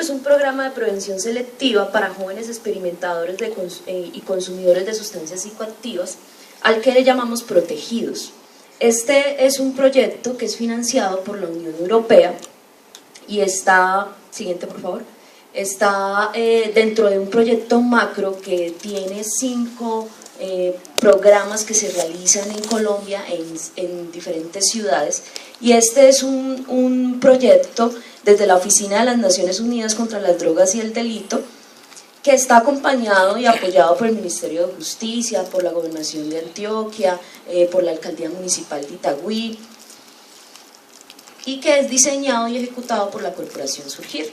es un programa de prevención selectiva para jóvenes experimentadores y consumidores de sustancias psicoactivas, al que le llamamos Protegidos. Este es un proyecto que es financiado por la Unión Europea y está, siguiente por favor, está dentro de un proyecto macro que tiene 5 programas que se realizan en Colombia en diferentes ciudades, y este es un proyecto desde la Oficina de las Naciones Unidas contra las Drogas y el Delito, que está acompañado y apoyado por el Ministerio de Justicia, por la Gobernación de Antioquia, por la Alcaldía Municipal de Itagüí, y que es diseñado y ejecutado por la Corporación Surgir.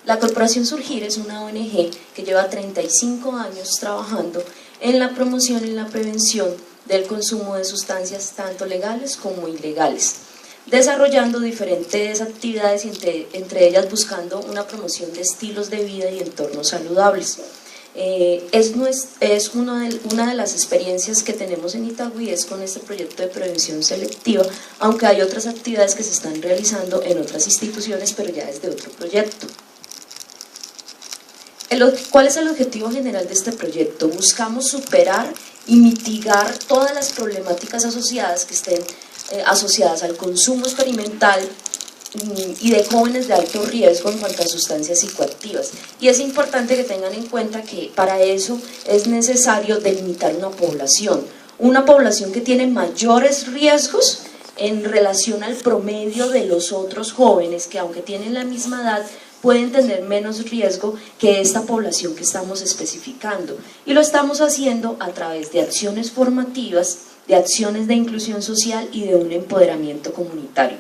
La Corporación Surgir es una ONG que lleva 35 años trabajando en la promoción y la prevención del consumo de sustancias tanto legales como ilegales, desarrollando diferentes actividades, entre ellas buscando una promoción de estilos de vida y entornos saludables. Es una de las experiencias que tenemos en Itagüí, es con este proyecto de prevención selectiva, aunque hay otras actividades que se están realizando en otras instituciones, pero ya desde otro proyecto. ¿Cuál es el objetivo general de este proyecto? Buscamos superar y mitigar todas las problemáticas asociadas que estén asociadas al consumo experimental y de jóvenes de alto riesgo en cuanto a sustancias psicoactivas. Y es importante que tengan en cuenta que para eso es necesario delimitar una población que tiene mayores riesgos en relación al promedio de los otros jóvenes, que aunque tienen la misma edad, pueden tener menos riesgo que esta población que estamos especificando. Y lo estamos haciendo a través de acciones formativas, de acciones de inclusión social y de un empoderamiento comunitario.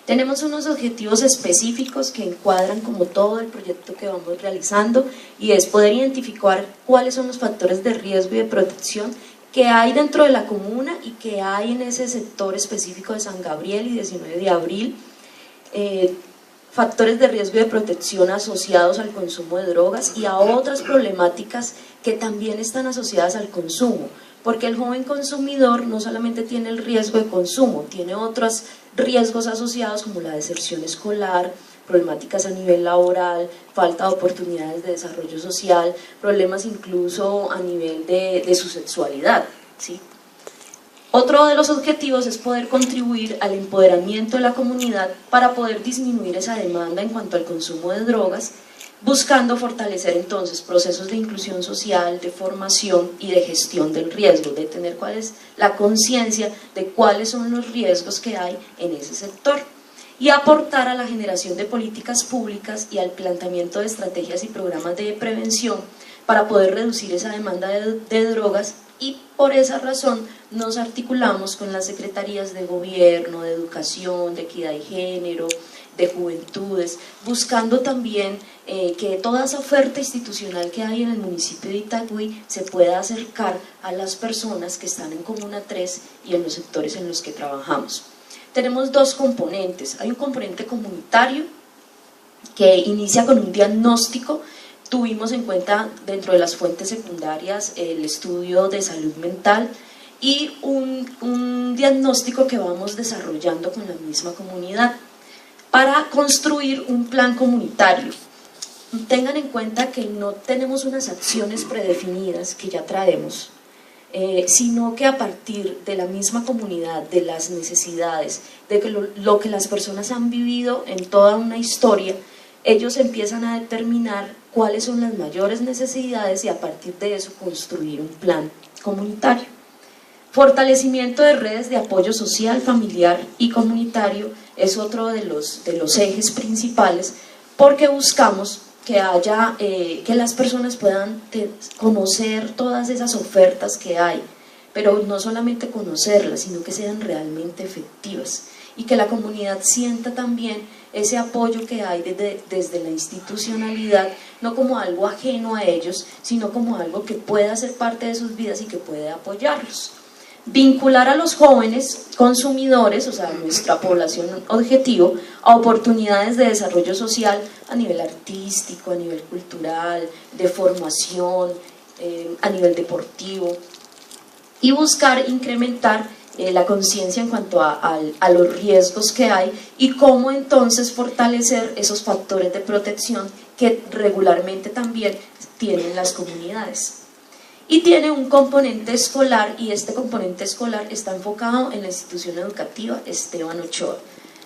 Tenemos unos objetivos específicos que encuadran como todo el proyecto que vamos realizando, y es poder identificar cuáles son los factores de riesgo y de protección que hay dentro de la comuna y que hay en ese sector específico de San Gabriel y 19 de abril, factores de riesgo y de protección asociados al consumo de drogas y a otras problemáticas que también están asociadas al consumo, porque el joven consumidor no solamente tiene el riesgo de consumo, tiene otros riesgos asociados como la deserción escolar, problemáticas a nivel laboral, falta de oportunidades de desarrollo social, problemas incluso a nivel de su sexualidad, ¿sí? Otro de los objetivos es poder contribuir al empoderamiento de la comunidad para poder disminuir esa demanda en cuanto al consumo de drogas, buscando fortalecer entonces procesos de inclusión social, de formación y de gestión del riesgo, de tener cuál es la conciencia de cuáles son los riesgos que hay en ese sector, y aportar a la generación de políticas públicas y al planteamiento de estrategias y programas de prevención para poder reducir esa demanda de drogas. Y por esa razón nos articulamos con las secretarías de gobierno, de educación, de equidad y género, de juventudes, buscando también que toda esa oferta institucional que hay en el municipio de Itagüí se pueda acercar a las personas que están en Comuna 3 y en los sectores en los que trabajamos. Tenemos 2 componentes, hay un componente comunitario que inicia con un diagnóstico. Tuvimos en cuenta dentro de las fuentes secundarias el estudio de salud mental y un diagnóstico que vamos desarrollando con la misma comunidad para construir un plan comunitario. Tengan en cuenta que no tenemos unas acciones predefinidas que ya traemos, sino que a partir de la misma comunidad, de las necesidades, de que lo que las personas han vivido en toda una historia, ellos empiezan a determinar cuáles son las mayores necesidades y a partir de eso construir un plan comunitario. Fortalecimiento de redes de apoyo social, familiar y comunitario es otro de los ejes principales, porque buscamos que las personas puedan conocer todas esas ofertas que hay, pero no solamente conocerlas, sino que sean realmente efectivas y que la comunidad sienta también ese apoyo que hay desde la institucionalidad, no como algo ajeno a ellos, sino como algo que pueda ser parte de sus vidas y que puede apoyarlos. Vincular a los jóvenes consumidores, o sea, nuestra población objetivo, a oportunidades de desarrollo social a nivel artístico, a nivel cultural, de formación, a nivel deportivo, y buscar incrementar la conciencia en cuanto a los riesgos que hay y cómo entonces fortalecer esos factores de protección que regularmente también tienen las comunidades. Y tiene un componente escolar, y este componente escolar está enfocado en la institución educativa Esteban Ochoa.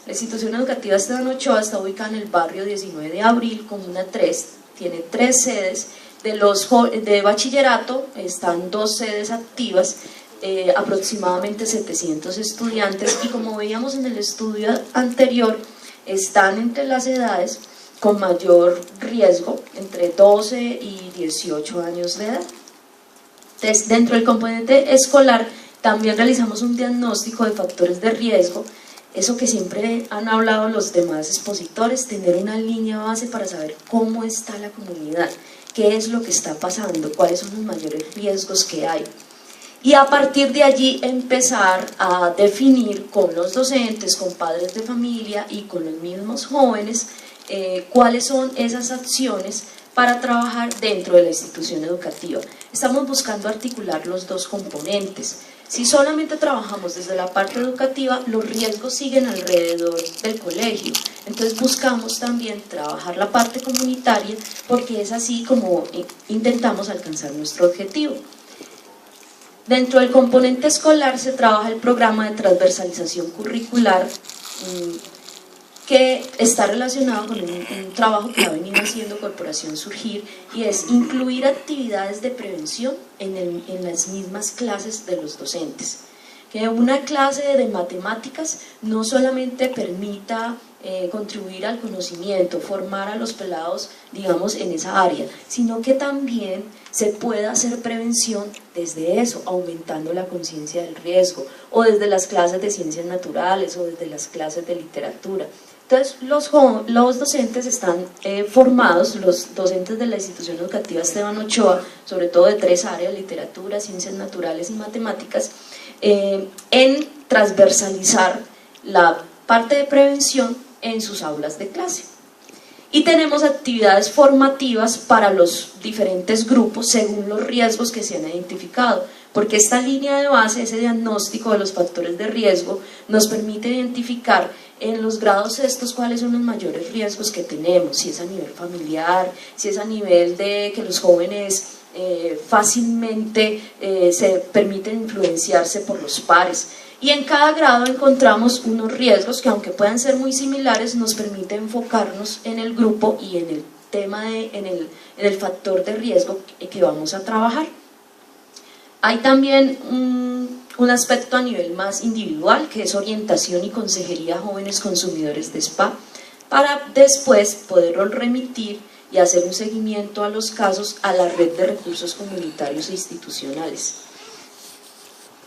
La institución educativa Esteban Ochoa está ubicada en el barrio 19 de Abril, Comuna 3, tiene 3 sedes. De bachillerato están 2 sedes activas, aproximadamente 700 estudiantes, y como veíamos en el estudio anterior, están entre las edades con mayor riesgo, entre 12 y 18 años de edad. Entonces, dentro del componente escolar también realizamos un diagnóstico de factores de riesgo, eso que siempre han hablado los demás expositores, tener una línea base para saber cómo está la comunidad, qué es lo que está pasando, cuáles son los mayores riesgos que hay. Y a partir de allí empezar a definir con los docentes, con padres de familia y con los mismos jóvenes cuáles son esas acciones para trabajar dentro de la institución educativa. Estamos buscando articular los dos componentes. Si solamente trabajamos desde la parte educativa, los riesgos siguen alrededor del colegio. Entonces buscamos también trabajar la parte comunitaria porque es así como intentamos alcanzar nuestro objetivo. Dentro del componente escolar se trabaja el programa de transversalización curricular que está relacionado con un trabajo que ha venido haciendo Corporación Surgir, y es incluir actividades de prevención en las mismas clases de los docentes. Que una clase de matemáticas no solamente permita contribuir al conocimiento, formar a los pelados, digamos, en esa área, sino que también se pueda hacer prevención desde eso, aumentando la conciencia del riesgo, o desde las clases de ciencias naturales, o desde las clases de literatura. Entonces, los docentes están formados, los docentes de la institución educativa Esteban Ochoa, sobre todo de 3 áreas, literatura, ciencias naturales y matemáticas, en transversalizar la parte de prevención en sus aulas de clase. Y tenemos actividades formativas para los diferentes grupos según los riesgos que se han identificado, porque esta línea de base, ese diagnóstico de los factores de riesgo, nos permite identificar en los grados estos cuáles son los mayores riesgos que tenemos, si es a nivel familiar, si es a nivel de que los jóvenes fácilmente se permiten influenciarse por los pares. Y en cada grado encontramos unos riesgos que, aunque puedan ser muy similares, nos permite enfocarnos en el grupo y en el tema en el factor de riesgo que vamos a trabajar. Hay también un aspecto a nivel más individual, que es orientación y consejería a jóvenes consumidores de spa, para después poderlo remitir y hacer un seguimiento a los casos a la red de recursos comunitarios e institucionales.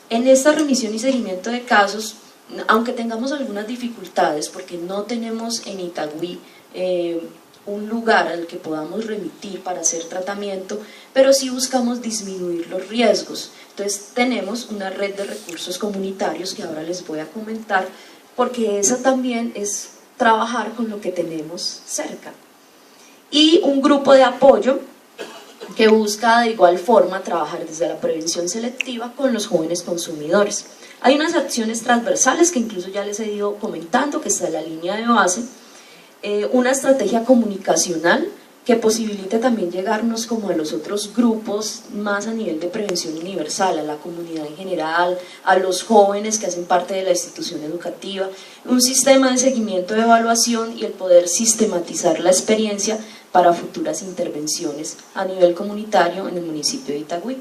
En esta remisión y seguimiento de casos, aunque tengamos algunas dificultades, porque no tenemos en Itagüí un lugar al que podamos remitir para hacer tratamiento, pero sí buscamos disminuir los riesgos. Entonces tenemos una red de recursos comunitarios que ahora les voy a comentar, porque esa también es trabajar con lo que tenemos cerca. Y un grupo de apoyo que busca de igual forma trabajar desde la prevención selectiva con los jóvenes consumidores. Hay unas acciones transversales que incluso ya les he ido comentando, que está en la línea de base, una estrategia comunicacional que posibilite también llegarnos como a los otros grupos más a nivel de prevención universal, a la comunidad en general, a los jóvenes que hacen parte de la institución educativa, un sistema de seguimiento de evaluación y el poder sistematizar la experiencia para futuras intervenciones a nivel comunitario en el municipio de Itagüí.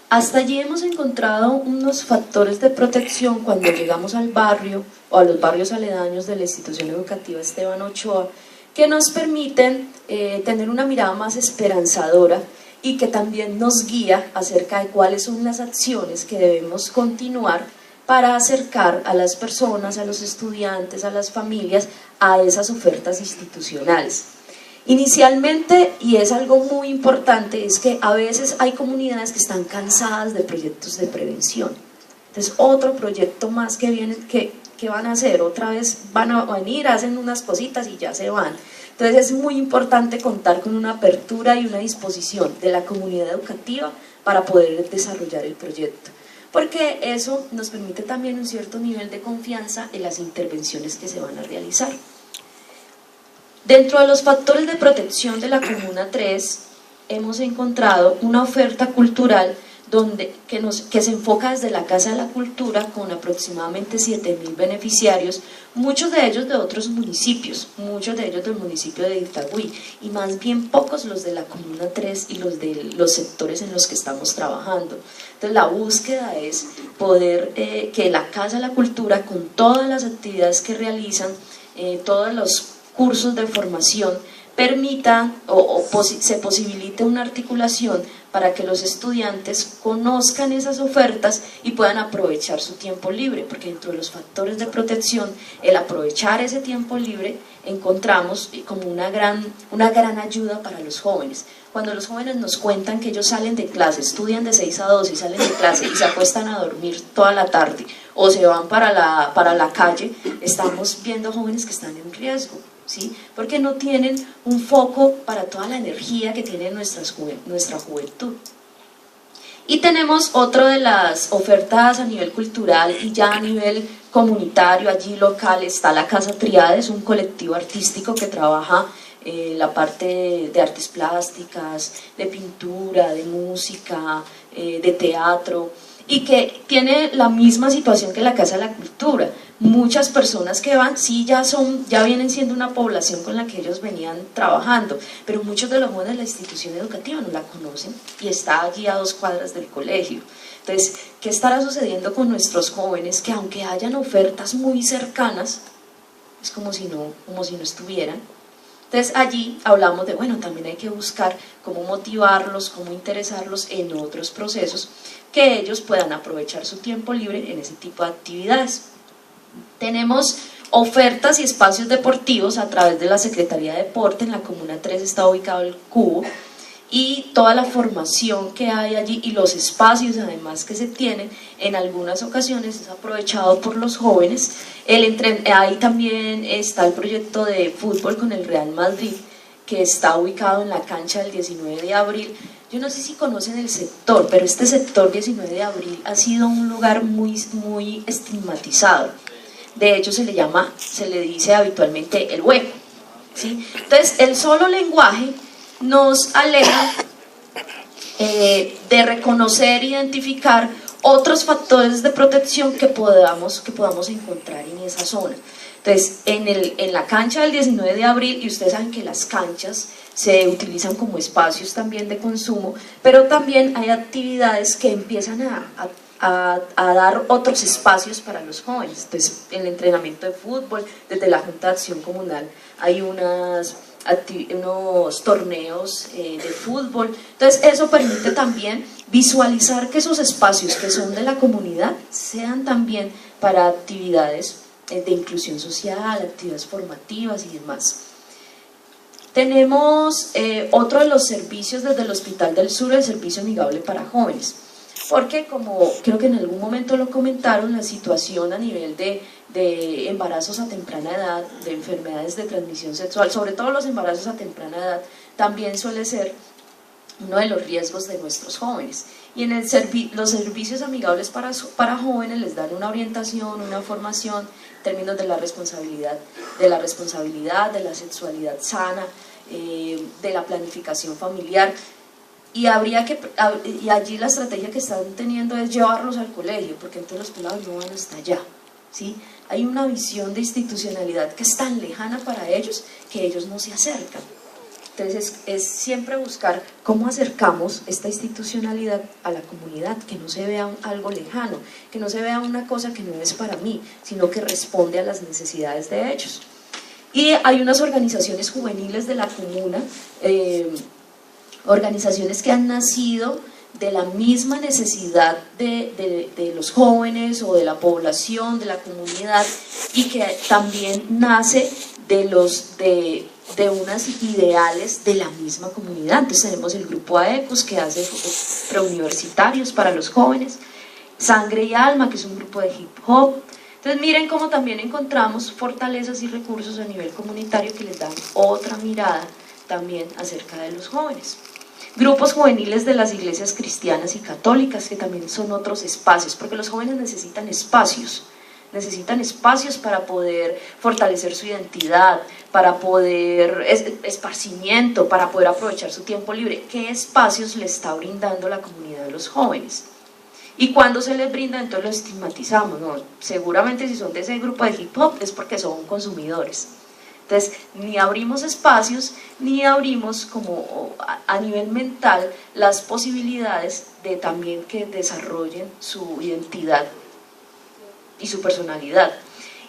Hasta allí hemos encontrado unos factores de protección cuando llegamos al barrio o a los barrios aledaños de la institución educativa Esteban Ochoa, que nos permiten tener una mirada más esperanzadora y que también nos guía acerca de cuáles son las acciones que debemos continuar para acercar a las personas, a los estudiantes, a las familias, a esas ofertas institucionales. Inicialmente, y es algo muy importante, es que a veces hay comunidades que están cansadas de proyectos de prevención. Entonces, otro proyecto más que viene, que ¿qué van a hacer? Otra vez van a venir, hacen unas cositas y ya se van. Entonces es muy importante contar con una apertura y una disposición de la comunidad educativa para poder desarrollar el proyecto, porque eso nos permite también un cierto nivel de confianza en las intervenciones que se van a realizar. Dentro de los factores de protección de la Comuna 3 hemos encontrado una oferta cultural que se enfoca desde la Casa de la Cultura con aproximadamente 7.000 beneficiarios, muchos de ellos de otros municipios, muchos de ellos del municipio de Itagüí, y más bien pocos los de la Comuna 3 y los de los sectores en los que estamos trabajando. Entonces la búsqueda es poder que la Casa de la Cultura, con todas las actividades que realizan, todos los cursos de formación, permita se posibilite una articulación para que los estudiantes conozcan esas ofertas y puedan aprovechar su tiempo libre, porque dentro de los factores de protección, el aprovechar ese tiempo libre encontramos como una gran ayuda para los jóvenes. Cuando los jóvenes nos cuentan que ellos salen de clase, estudian de 6 a 2 y salen de clase y se acuestan a dormir toda la tarde o se van para la calle, estamos viendo jóvenes que están en riesgo, ¿sí? Porque no tienen un foco para toda la energía que tiene nuestra juventud. Y tenemos otra de las ofertas a nivel cultural y ya a nivel comunitario, allí local, está la Casa Triades, un colectivo artístico que trabaja la parte de artes plásticas, de pintura, de música, de teatro, y que tiene la misma situación que la Casa de la Cultura. Muchas personas que van, sí, ya vienen siendo una población con la que ellos venían trabajando, pero muchos de los jóvenes de la institución educativa no la conocen y está allí a 2 cuadras del colegio. Entonces, ¿qué estará sucediendo con nuestros jóvenes? Que aunque hayan ofertas muy cercanas, es como si no estuvieran. Entonces allí hablamos de, bueno, también hay que buscar cómo motivarlos, cómo interesarlos en otros procesos, que ellos puedan aprovechar su tiempo libre en ese tipo de actividades. Tenemos ofertas y espacios deportivos a través de la Secretaría de Deporte. En la Comuna 3 está ubicado el Cubo, y toda la formación que hay allí y los espacios además que se tienen en algunas ocasiones es aprovechado por los jóvenes. Ahí también está el proyecto de fútbol con el Real Madrid, que está ubicado en la cancha del 19 de abril. Yo no sé si conocen el sector, pero este sector 19 de abril ha sido un lugar muy estigmatizado. De hecho se le dice habitualmente el hueco, ¿sí? Entonces el solo lenguaje nos aleja de reconocer e identificar otros factores de protección que podamos encontrar en esa zona. Entonces, en la cancha del 19 de abril, y ustedes saben que las canchas se utilizan como espacios también de consumo, pero también hay actividades que empiezan a dar otros espacios para los jóvenes. Entonces, el entrenamiento de fútbol, desde la Junta de Acción Comunal hay unos torneos de fútbol. Entonces eso permite también visualizar que esos espacios que son de la comunidad sean también para actividades de inclusión social, actividades formativas y demás. Tenemos otro de los servicios desde el Hospital del Sur, el servicio amigable para jóvenes, porque como creo que en algún momento lo comentaron, la situación a nivel de embarazos a temprana edad, de enfermedades de transmisión sexual, sobre todo los embarazos a temprana edad, también suele ser uno de los riesgos de nuestros jóvenes. Y en los servicios amigables para jóvenes les dan una orientación, una formación en términos de la responsabilidad, de la sexualidad sana, de la planificación familiar. Y allí la estrategia que están teniendo es llevarlos al colegio, porque entonces los pelados no van hasta allá, ¿sí? Hay una visión de institucionalidad que es tan lejana para ellos que ellos no se acercan. Entonces es siempre buscar cómo acercamos esta institucionalidad a la comunidad, que no se vea algo lejano, que no se vea una cosa que no es para mí, sino que responde a las necesidades de ellos. Y hay unas organizaciones juveniles de la comuna, organizaciones que han nacido de la misma necesidad de los jóvenes o de la población, de la comunidad, y que también nace de unas ideales de la misma comunidad. Entonces tenemos el grupo AECUS, que hace preuniversitarios para los jóvenes, Sangre y Alma, que es un grupo de hip hop, Entonces miren cómo también encontramos fortalezas y recursos a nivel comunitario que les dan otra mirada también acerca de los jóvenes. Grupos juveniles de las iglesias cristianas y católicas, que también son otros espacios, porque los jóvenes necesitan espacios para poder fortalecer su identidad, para poder esparcimiento, para poder aprovechar su tiempo libre. ¿Qué espacios le está brindando la comunidad de los jóvenes? Y cuando se les brinda, entonces lo estigmatizamos, ¿no? Seguramente si son de ese grupo de hip hop es porque son consumidores. Entonces, ni abrimos espacios, ni abrimos como a nivel mental las posibilidades de también que desarrollen su identidad y su personalidad.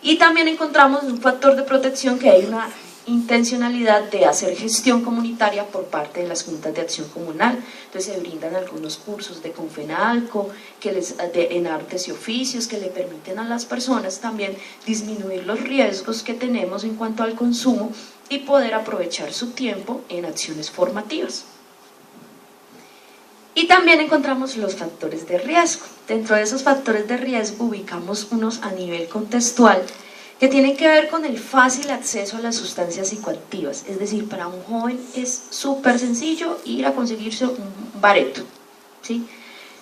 Y también encontramos un factor de protección, que hay una intencionalidad de hacer gestión comunitaria por parte de las juntas de acción comunal. Entonces se brindan algunos cursos de Confenalco en artes y oficios que le permiten a las personas también disminuir los riesgos que tenemos en cuanto al consumo y poder aprovechar su tiempo en acciones formativas. Y también encontramos los factores de riesgo. Dentro de esos factores de riesgo ubicamos unos a nivel contextual que tienen que ver con el fácil acceso a las sustancias psicoactivas. Es decir, para un joven es súper sencillo ir a conseguirse un bareto, ¿sí?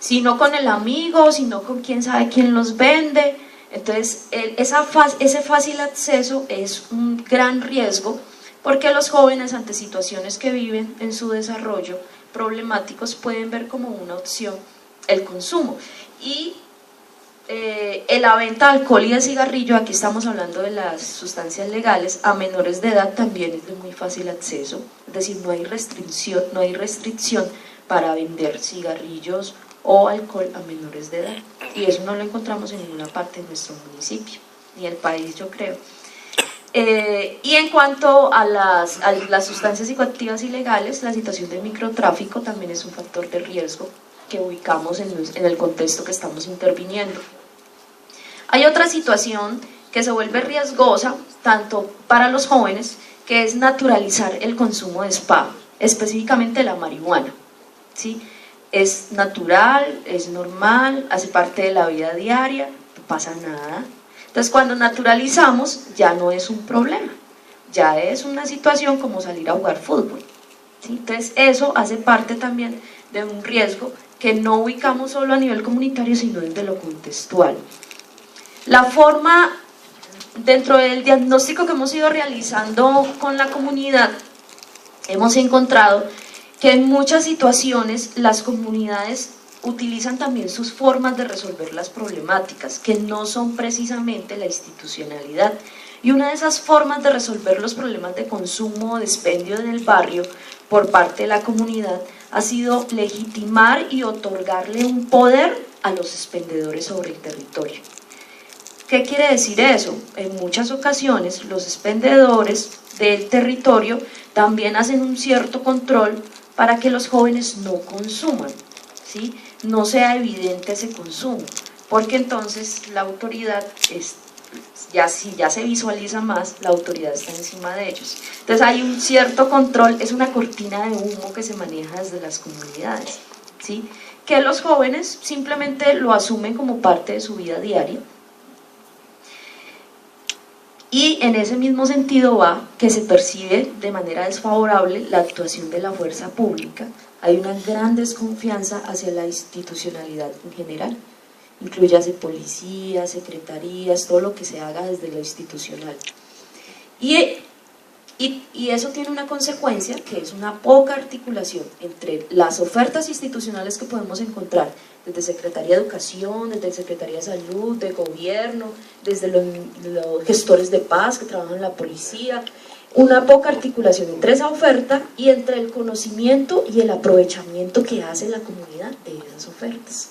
Si no con el amigo, si no con quién sabe quién los vende. Entonces, ese fácil acceso es un gran riesgo, porque los jóvenes, ante situaciones que viven en su desarrollo problemáticos, pueden ver como una opción el consumo. Y la venta de alcohol y de cigarrillo, aquí estamos hablando de las sustancias legales, a menores de edad también es de muy fácil acceso, es decir, no hay restricción para vender cigarrillos o alcohol a menores de edad, y eso no lo encontramos en ninguna parte de nuestro municipio, ni el país, yo creo. Y en cuanto a las sustancias psicoactivas ilegales, la situación de microtráfico también es un factor de riesgo que ubicamos en el contexto que estamos interviniendo. Hay otra situación que se vuelve riesgosa tanto para los jóvenes, que es naturalizar el consumo de spa, específicamente la marihuana, ¿sí? Es natural, es normal, hace parte de la vida diaria, no pasa nada. Entonces, cuando naturalizamos, ya no es un problema, ya es una situación como salir a jugar fútbol, ¿sí? Entonces, eso hace parte también de un riesgo que no ubicamos solo a nivel comunitario, sino desde lo contextual. La forma, dentro del diagnóstico que hemos ido realizando con la comunidad, hemos encontrado que en muchas situaciones las comunidades utilizan también sus formas de resolver las problemáticas, que no son precisamente la institucionalidad. Y una de esas formas de resolver los problemas de consumo o de expendio en el barrio por parte de la comunidad ha sido legitimar y otorgarle un poder a los expendedores sobre el territorio. ¿Qué quiere decir eso? En muchas ocasiones los expendedores del territorio también hacen un cierto control para que los jóvenes no consuman, ¿sí? No sea evidente ese consumo, porque entonces la autoridad, si ya se visualiza más, la autoridad está encima de ellos. Entonces hay un cierto control, es una cortina de humo que se maneja desde las comunidades, ¿sí? Que los jóvenes simplemente lo asumen como parte de su vida diaria. Y en ese mismo sentido va que se percibe de manera desfavorable la actuación de la fuerza pública. Hay una gran desconfianza hacia la institucionalidad en general, incluyase policías, secretarías, todo lo que se haga desde lo institucional. Y eso tiene una consecuencia, que es una poca articulación entre las ofertas institucionales que podemos encontrar desde Secretaría de Educación, desde Secretaría de Salud, de Gobierno, desde los gestores de paz que trabajan en la policía, una poca articulación entre esa oferta y entre el conocimiento y el aprovechamiento que hace la comunidad de esas ofertas.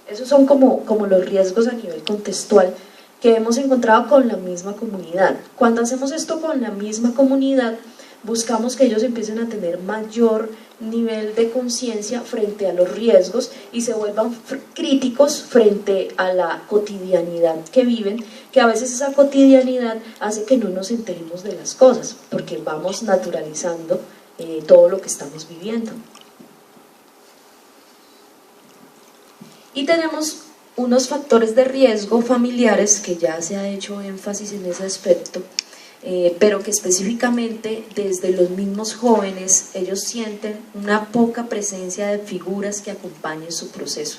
Esos son como los riesgos a nivel contextual que hemos encontrado con la misma comunidad. Cuando hacemos esto con la misma comunidad, buscamos que ellos empiecen a tener mayor nivel de conciencia frente a los riesgos y se vuelvan críticos frente a la cotidianidad que viven, que a veces esa cotidianidad hace que no nos enteremos de las cosas, porque vamos naturalizando todo lo que estamos viviendo. Y tenemos unos factores de riesgo familiares, que ya se ha hecho énfasis en ese aspecto, pero que específicamente desde los mismos jóvenes ellos sienten una poca presencia de figuras que acompañen su proceso,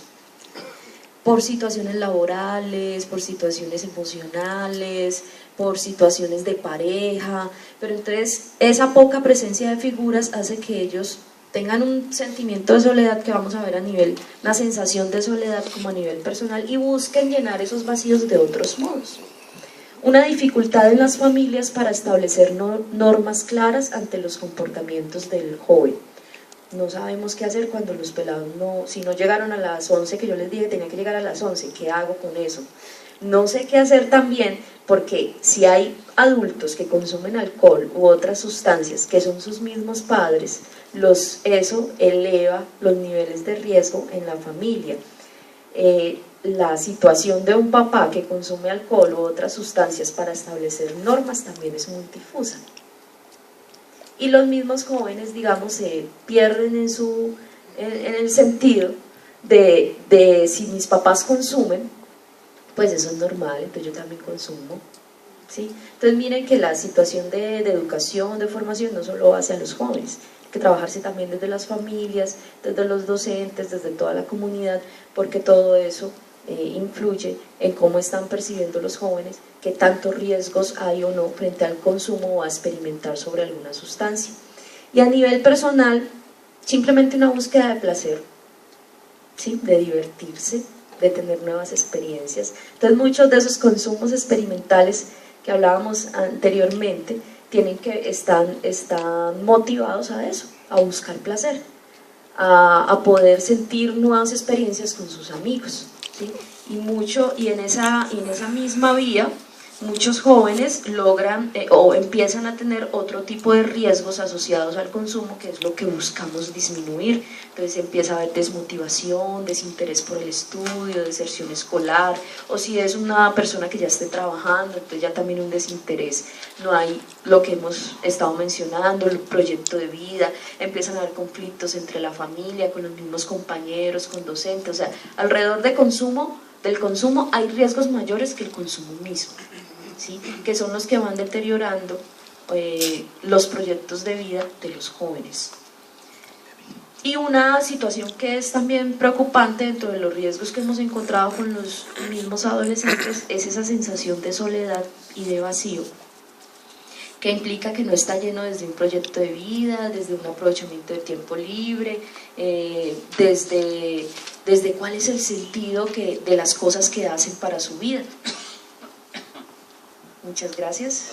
por situaciones laborales, por situaciones emocionales, por situaciones de pareja, pero entonces esa poca presencia de figuras hace que ellos tengan un sentimiento de soledad que vamos a ver a nivel, una sensación de soledad como a nivel personal, y busquen llenar esos vacíos de otros modos. Una dificultad en las familias para establecer normas claras ante los comportamientos del joven. No sabemos qué hacer cuando los pelados si no llegaron a las 11, que yo les dije tenía que llegar a las 11, ¿qué hago con eso? No sé qué hacer también, porque si hay adultos que consumen alcohol u otras sustancias que son sus mismos padres, eso eleva los niveles de riesgo en la familia. La situación de un papá que consume alcohol u otras sustancias para establecer normas también es muy difusa. Y los mismos jóvenes, digamos, se pierden en el sentido de si mis papás consumen, pues eso es normal, entonces yo también consumo, ¿sí? Entonces miren que la situación de educación, de formación, no solo hacia los jóvenes, hay que trabajarse también desde las familias, desde los docentes, desde toda la comunidad, porque todo eso influye en cómo están percibiendo los jóvenes, qué tantos riesgos hay o no frente al consumo o a experimentar sobre alguna sustancia. Y a nivel personal, simplemente una búsqueda de placer, ¿sí? De divertirse, de tener nuevas experiencias. Entonces muchos de esos consumos experimentales que hablábamos anteriormente están motivados a eso, a buscar placer, a poder sentir nuevas experiencias con sus amigos, ¿sí? Y en esa misma vía muchos jóvenes logran o empiezan a tener otro tipo de riesgos asociados al consumo, que es lo que buscamos disminuir. Entonces empieza a haber desmotivación, desinterés por el estudio, deserción escolar, o si es una persona que ya esté trabajando, entonces ya también un desinterés, no hay lo que hemos estado mencionando, el proyecto de vida, empiezan a haber conflictos entre la familia, con los mismos compañeros, con docentes, o sea, alrededor del consumo hay riesgos mayores que el consumo mismo, ¿sí? Que son los que van deteriorando los proyectos de vida de los jóvenes. Y una situación que es también preocupante dentro de los riesgos que hemos encontrado con los mismos adolescentes es esa sensación de soledad y de vacío, que implica que no está lleno desde un proyecto de vida, desde un aprovechamiento de tiempo libre, desde cuál es el sentido de las cosas que hacen para su vida. Muchas gracias.